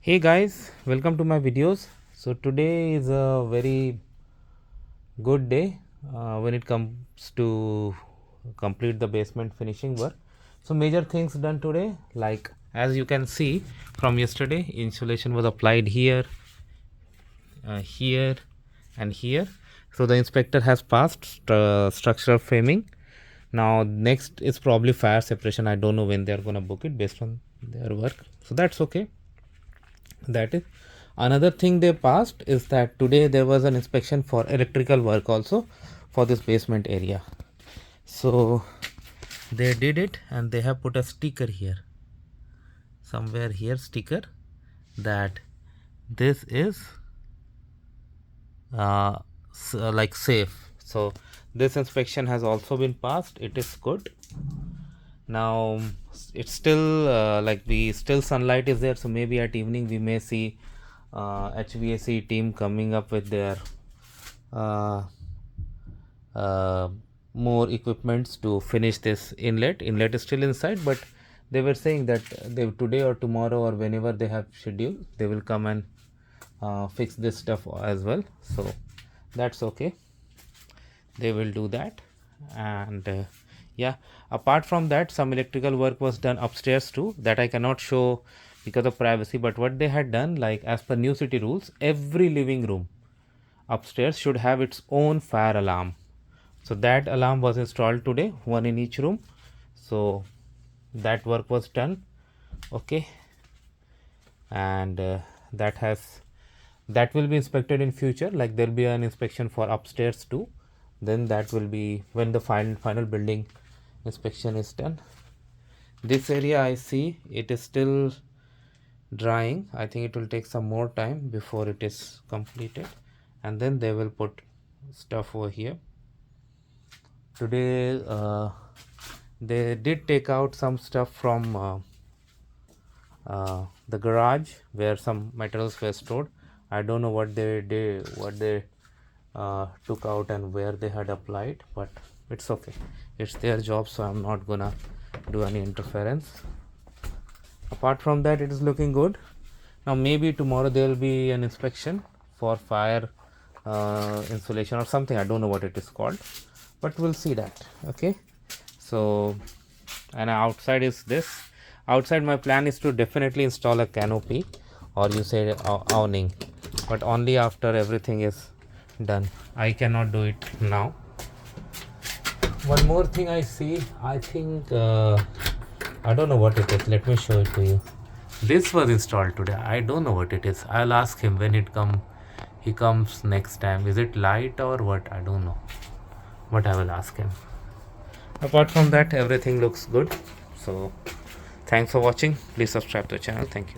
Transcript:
Hey guys, welcome to my videos. So today is a very good day when it comes to complete the basement finishing work. So major things done today, like as you can see from yesterday, insulation was applied here, here and here. So the inspector has passed structural framing. Now next is probably fire separation. I don't know when they are going to book it based on their work. So that's okay. That is another thing they passed is that today there was an inspection for electrical work also for this basement area. So they did it and they have put a sticker here, somewhere here, sticker that this is like safe. So this inspection has also been passed. It is good. Now it's still like the still sunlight is there, so maybe at evening we may see HVAC team coming up with their uh, more equipments to finish this inlet. Inlet is still inside, but they were saying that they today or tomorrow or whenever they have schedule, they will come and fix this stuff as well. So that's okay. They will do that. And yeah, apart from that, some electrical work was done upstairs too, that I cannot show because of privacy. But what they had done, like as per new city rules, every living room upstairs should have its own fire alarm. So that alarm was installed today, one in each room. So that work was done. Okay. And that will be inspected in future. Like there'll be an inspection for upstairs too. Then that will be when the final building inspection is done. This area I see it is still drying. I think it will take some more time before it is completed, and then they will put stuff over here. Today they did take out some stuff from the garage where some materials were stored. I don't know what they did, what they took out and where they had applied, but it's okay. It's their job, so I'm not gonna do any interference. Apart from that, it is looking good. Now maybe tomorrow there will be an inspection for fire insulation or something. I don't know what it is called, but we'll see that. Okay. So and outside is this. Outside my plan is to definitely install a canopy, or you say awning, but only after everything is done. I cannot do it now. One more thing I see, I think I don't know what it is. Let me show it to you. This was installed today. I don't know what it is. I'll ask him when he comes next time. Is it light or what? I don't know, but I will ask him. Apart from that, everything looks good. So thanks for watching. Please subscribe to the channel. Thank you.